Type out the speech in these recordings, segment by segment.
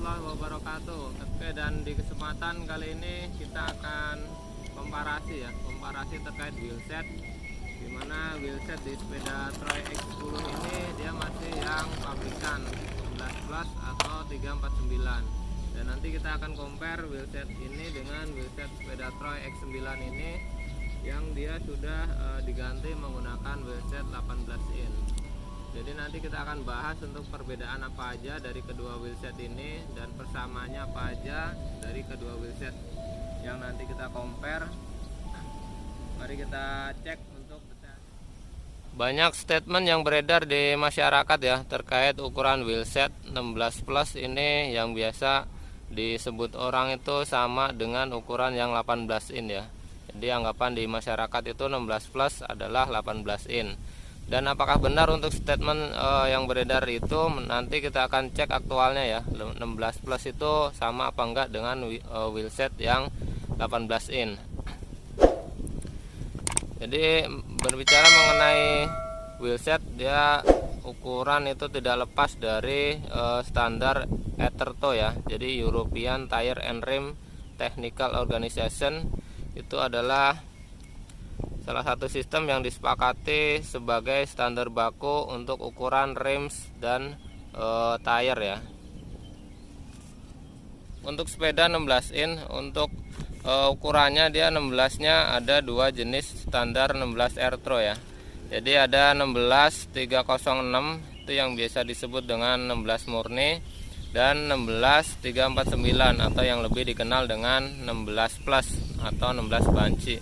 warahmatullahi wabarakatuh. Oke, dan di kesempatan kali ini kita akan komparasi terkait wheelset, dimana wheelset di sepeda Troy X10 ini dia masih yang pabrikan 11 plus atau 349, dan nanti kita akan compare wheelset ini dengan wheelset sepeda Troy X9 ini yang dia sudah diganti menggunakan wheelset 18 in. Jadi nanti kita akan bahas untuk perbedaan apa aja dari kedua wheelset ini dan persamaannya apa aja dari kedua wheelset yang nanti kita compare. Mari kita cek untuk detail. Banyak statement yang beredar di masyarakat ya terkait ukuran wheelset 16 plus ini yang biasa disebut orang itu sama dengan ukuran yang 18 in ya. Jadi anggapan di masyarakat itu 16 plus adalah 18 in. Dan apakah benar untuk statement yang beredar itu, nanti kita akan cek aktualnya ya. 16 plus itu sama apa enggak dengan wheelset yang 18 in. Jadi berbicara mengenai wheelset, dia ukuran itu tidak lepas dari standar ETERTO ya. Jadi European Tire and Rim Technical Organization itu adalah salah satu sistem yang disepakati sebagai standar baku untuk ukuran rims dan tire ya. Untuk sepeda 16 in, untuk ukurannya dia 16-nya ada dua jenis standar 16 Airtro ya. Jadi ada 16 306 itu yang biasa disebut dengan 16 murni, dan 16 349 atau yang lebih dikenal dengan 16 plus atau 16 banci.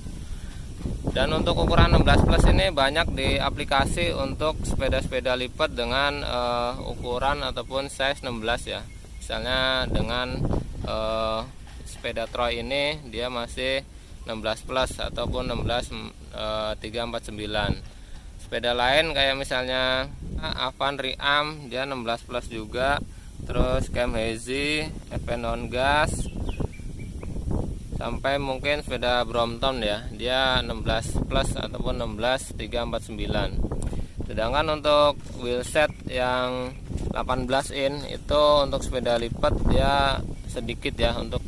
Dan untuk ukuran 16 plus ini banyak di aplikasi untuk sepeda-sepeda lipat dengan ukuran ataupun size 16 ya. Misalnya dengan sepeda Troy ini dia masih 16 plus ataupun 16 349. Sepeda lain kayak misalnya Avan Riam dia 16 plus juga. Terus Cam Hazy, Event non gas, sampai mungkin sepeda Brompton ya, dia 16 plus ataupun 16 349. Sedangkan untuk wheelset yang 18 in itu untuk sepeda lipat dia sedikit ya, untuk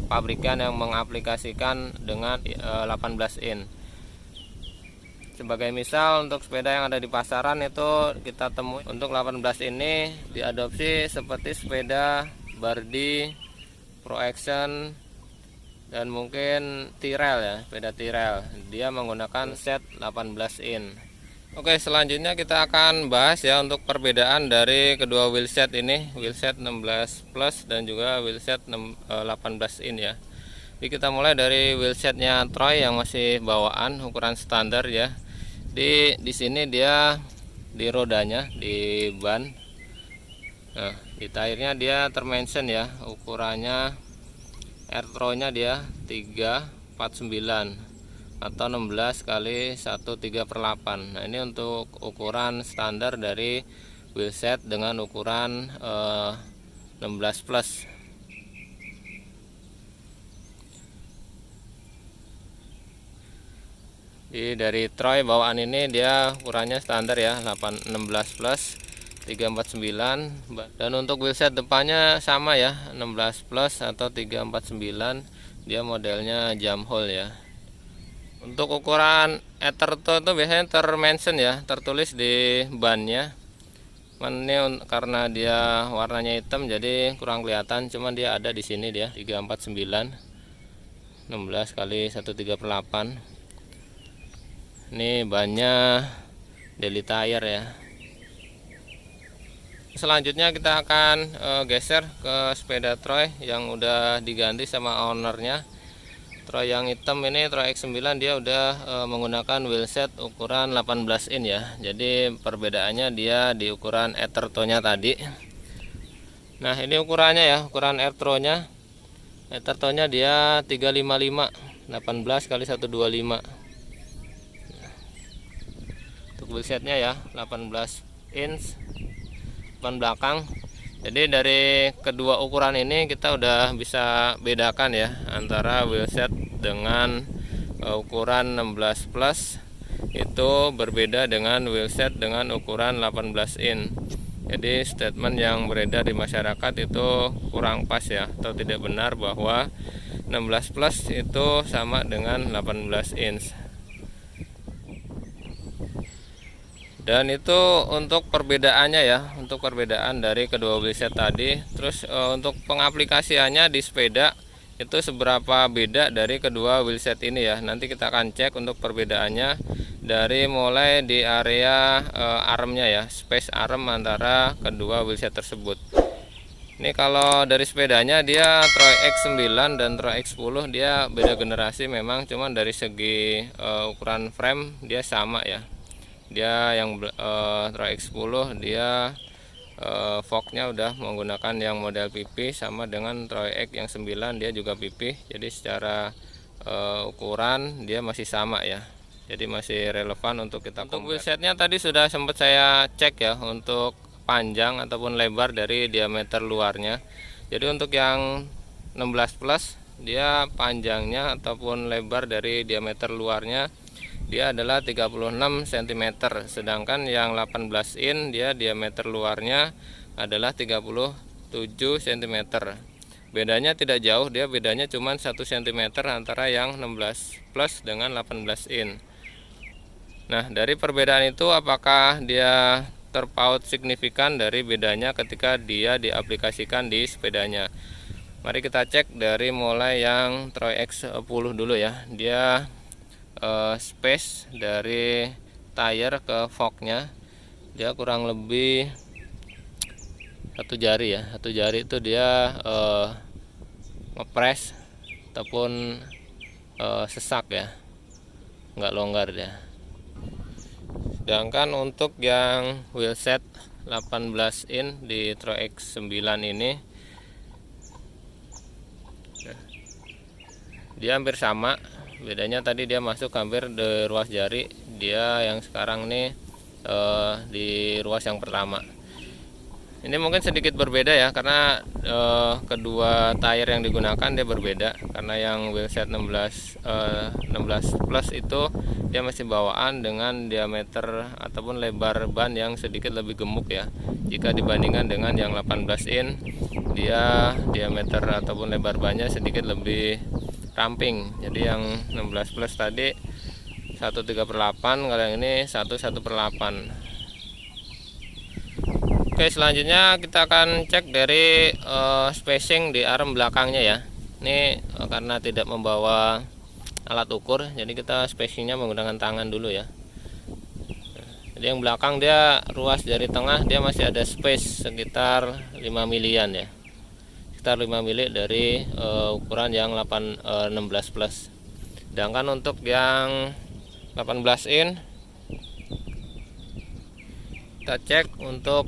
pabrikan yang mengaplikasikan dengan 18 in. Sebagai misal untuk sepeda yang ada di pasaran itu kita temui untuk 18 ini diadopsi seperti sepeda Bardi, Pro Action, dan mungkin Tyrrell ya, sepeda Tyrrell. Dia menggunakan set 18 in. Oke, selanjutnya kita akan bahas ya untuk perbedaan dari kedua wheelset ini, wheelset 16 plus dan juga wheelset 18 in ya. Jadi kita mulai dari wheelsetnya Troy yang masih bawaan ukuran standar ya. Di sini dia di rodanya, di ban. Nah, di tire-nya dia termention ya, ukurannya Airtro-nya dia 349 atau 16 kali 1/3/8. Nah, ini untuk ukuran standar dari wheelset dengan ukuran 16 plus. Jadi dari Troy bawaan ini dia ukurannya standar ya, 16 plus 349. Dan untuk wheelset depannya sama ya, 16 plus atau 349. Dia modelnya jam hole ya. Untuk ukuran ETERTO itu biasanya termention ya, tertulis di bannya. Ini karena dia warnanya hitam jadi kurang kelihatan, cuman dia ada di sini dia 349 16 kali 1/3/8. Ini bannya daily tire ya. Selanjutnya kita akan geser ke sepeda Troy yang udah diganti sama ownernya. Troy yang hitam ini, Troy X9, dia udah menggunakan wheelset ukuran 18 in ya. Jadi perbedaannya dia di ukuran ETERTO-nya tadi. Nah, ini ukurannya ya, ukuran ETERTO-nya. ETERTO-nya dia 355 18 kali 125. Wheelsetnya ya 18 inch depan belakang. Jadi dari kedua ukuran ini kita udah bisa bedakan ya antara wheelset dengan ukuran 16 plus itu berbeda dengan wheelset dengan ukuran 18 in. Jadi statement yang beredar di masyarakat itu kurang pas ya, atau tidak benar bahwa 16 plus itu sama dengan 18 inch. Dan itu untuk perbedaannya ya, untuk perbedaan dari kedua wheelset tadi. Terus untuk pengaplikasiannya di sepeda itu seberapa beda dari kedua wheelset ini ya. Nanti kita akan cek untuk perbedaannya dari mulai di area armnya ya, space arm antara kedua wheelset tersebut. Ini kalau dari sepedanya dia Troy X9 dan Troy X10 dia beda generasi memang, cuman dari segi ukuran frame dia sama ya. Dia yang Troy X10 dia forknya udah menggunakan yang model PP, sama dengan Troy X yang 9 dia juga PP. Jadi secara ukuran dia masih sama ya. Jadi masih relevan untuk kita compare. Untuk wheelsetnya tadi sudah sempat saya cek ya untuk panjang ataupun lebar dari diameter luarnya. Jadi untuk yang 16 plus dia panjangnya ataupun lebar dari diameter luarnya dia adalah 36 cm, sedangkan yang 18 in dia diameter luarnya adalah 37 cm. Bedanya tidak jauh, dia bedanya cuma 1 cm antara yang 16 plus dengan 18 in. Nah, dari perbedaan itu apakah dia terpaut signifikan dari bedanya ketika dia diaplikasikan di sepedanya? Mari kita cek dari mulai yang Troy X10 dulu ya. Dia space dari tire ke forknya dia kurang lebih satu jari ya. Satu jari itu dia ngepres ataupun sesak ya, nggak longgar dia. Sedangkan untuk yang wheelset 18 in di Troy X9 ini dia hampir sama. Bedanya tadi dia masuk hampir di ruas jari, dia yang sekarang nih di ruas yang pertama. Ini mungkin sedikit berbeda ya, karena kedua tire yang digunakan dia berbeda. Karena yang wheelset 16 plus itu dia masih bawaan dengan diameter ataupun lebar ban yang sedikit lebih gemuk ya. Jika dibandingkan dengan yang 18 in, dia diameter ataupun lebar bannya sedikit lebih ramping. Jadi yang 16 plus tadi 1/3/8, kalau yang ini 1/1/8. Oke, selanjutnya kita akan cek dari spacing di arm belakangnya ya. Ini karena tidak membawa alat ukur, jadi kita spacingnya menggunakan tangan dulu ya. Jadi yang belakang dia ruas dari tengah, dia masih ada space sekitar 5 milian ya, sekitar 5 mili dari ukuran yang 16 plus. Sedangkan untuk yang 18 in kita cek untuk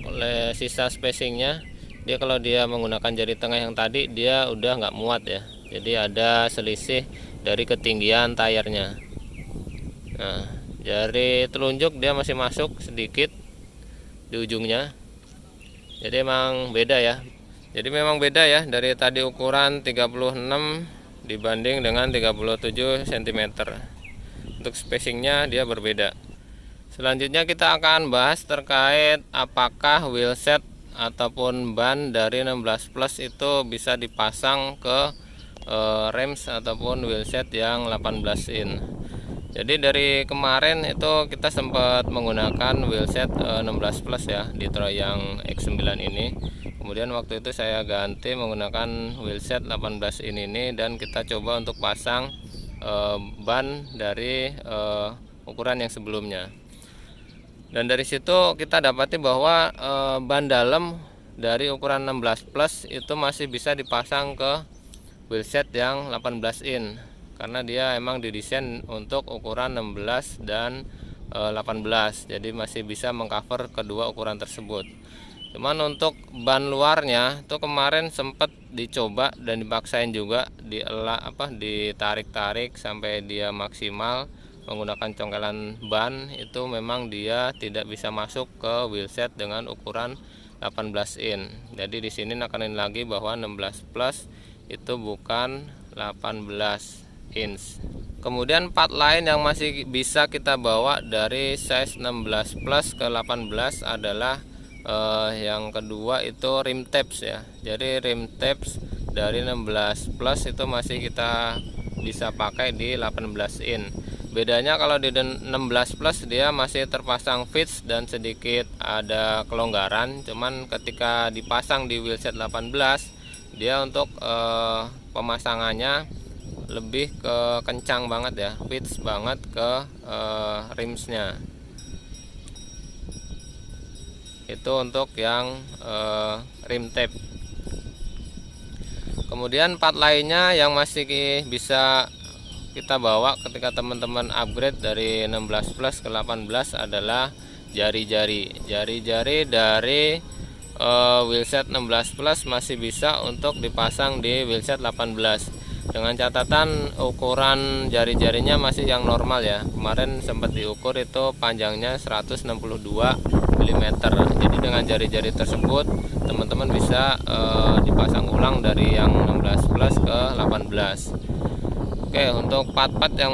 sisa spacingnya, dia kalau dia menggunakan jari tengah yang tadi dia udah nggak muat ya, jadi ada selisih dari ketinggian tayarnya. Nah, jari telunjuk dia masih masuk sedikit di ujungnya, jadi emang beda ya. Jadi memang beda ya, dari tadi ukuran 36 dibanding dengan 37 cm. Untuk spacingnya dia berbeda. Selanjutnya kita akan bahas terkait apakah wheelset ataupun ban dari 16 plus itu bisa dipasang ke rims ataupun wheelset yang 18 in. Jadi dari kemarin itu kita sempat menggunakan wheelset 16 plus ya di Troy yang X9 ini. Kemudian waktu itu saya ganti menggunakan wheelset 18 in ini, dan kita coba untuk pasang ban dari ukuran yang sebelumnya. Dan dari situ kita dapati bahwa ban dalam dari ukuran 16 plus itu masih bisa dipasang ke wheelset yang 18 in, karena dia emang didesain untuk ukuran 16 dan 18, jadi masih bisa mengcover kedua ukuran tersebut. Cuman untuk ban luarnya itu kemarin sempat dicoba dan dipaksain juga, ditarik-tarik sampai dia maksimal menggunakan congkelan ban, itu memang dia tidak bisa masuk ke wheelset dengan ukuran 18 in. Jadi di sini nekenin lagi bahwa 16 plus itu bukan 18 inch. Kemudian part lain yang masih bisa kita bawa dari size 16 plus ke 18 adalah Yang kedua itu rim tabs ya. Jadi rim tabs dari 16 plus itu masih kita bisa pakai di 18 in. Bedanya kalau di 16 plus dia masih terpasang fits dan sedikit ada kelonggaran. Cuman ketika dipasang di wheelset 18 dia untuk pemasangannya lebih ke kencang banget ya, fits banget ke rimsnya. Itu untuk yang rim tab. Kemudian part lainnya yang masih bisa kita bawa ketika teman-teman upgrade dari 16 plus ke 18 adalah jari-jari dari wheelset 16 plus masih bisa untuk dipasang di wheelset 18, dengan catatan ukuran jari-jarinya masih yang normal ya. Kemarin sempat diukur itu panjangnya 162 mm. Jadi dengan jari-jari tersebut teman-teman bisa dipasang ulang dari yang 16 plus ke 18. Oke, untuk part-part yang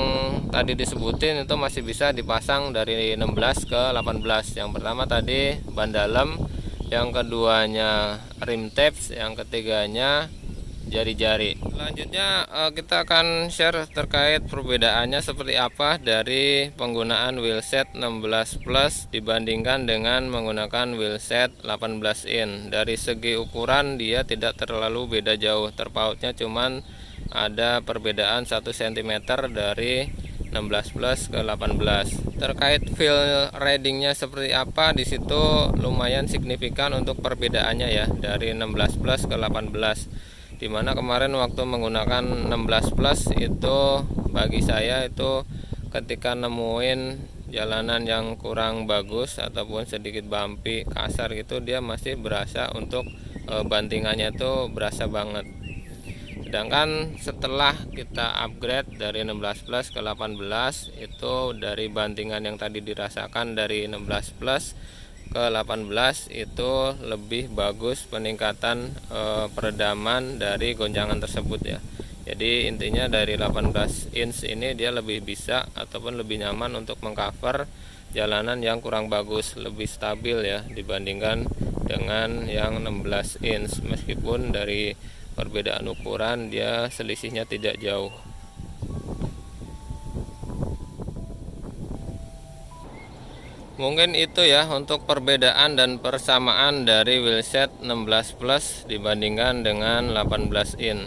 tadi disebutin itu masih bisa dipasang dari 16 ke 18. Yang pertama tadi ban dalam, yang keduanya rim tabs, yang ketiganya jari-jari. Selanjutnya kita akan share terkait perbedaannya seperti apa dari penggunaan wheelset 16 plus dibandingkan dengan menggunakan wheelset 18 in. Dari segi ukuran dia tidak terlalu beda jauh, terpautnya cuman ada perbedaan 1 cm dari 16 plus ke 18. Terkait feel ridingnya seperti apa, disitu lumayan signifikan untuk perbedaannya ya, dari 16 plus ke 18. Dimana kemarin waktu menggunakan 16 plus itu bagi saya itu ketika nemuin jalanan yang kurang bagus ataupun sedikit bumpy, kasar gitu, dia masih berasa untuk bantingannya itu berasa banget. Sedangkan setelah kita upgrade dari 16 plus ke 18 itu dari bantingan yang tadi dirasakan dari 16 plus ke 18 itu lebih bagus peningkatan peredaman dari gonjangan tersebut ya. Jadi intinya dari 18 inch ini dia lebih bisa ataupun lebih nyaman untuk mengcover jalanan yang kurang bagus, lebih stabil ya dibandingkan dengan yang 16 inch, meskipun dari perbedaan ukuran dia selisihnya tidak jauh. Mungkin itu ya untuk perbedaan dan persamaan dari wheelset 16 plus dibandingkan dengan 18 in.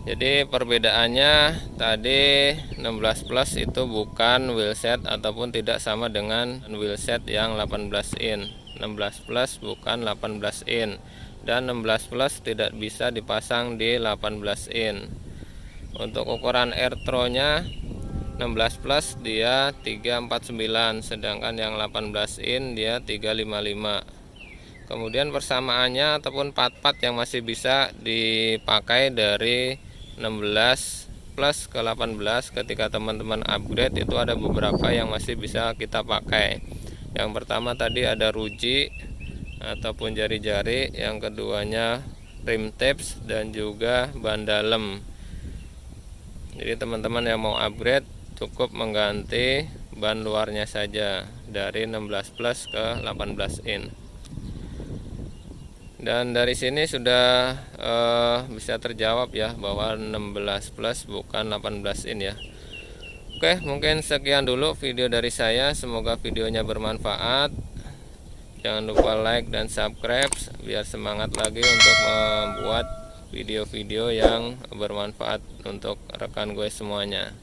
Jadi perbedaannya tadi 16 plus itu bukan wheelset ataupun tidak sama dengan wheelset yang 18 in. 16 plus bukan 18 in dan 16 plus tidak bisa dipasang di 18 in. Untuk ukuran airthrow-nya 16 plus dia 349, sedangkan yang 18 in dia 355. Kemudian persamaannya ataupun part-part yang masih bisa dipakai dari 16 plus ke 18 ketika teman-teman upgrade itu ada beberapa yang masih bisa kita pakai. Yang pertama tadi ada ruji ataupun jari-jari, yang keduanya rim tabs dan juga ban dalam. Jadi teman-teman yang mau upgrade cukup mengganti ban luarnya saja dari 16 plus ke 18 in. Dan dari sini sudah bisa terjawab ya bahwa 16 plus bukan 18 in ya. Oke, mungkin sekian dulu video dari saya. Semoga videonya bermanfaat. Jangan lupa like dan subscribe biar semangat lagi untuk membuat video-video yang bermanfaat untuk rekan gue semuanya.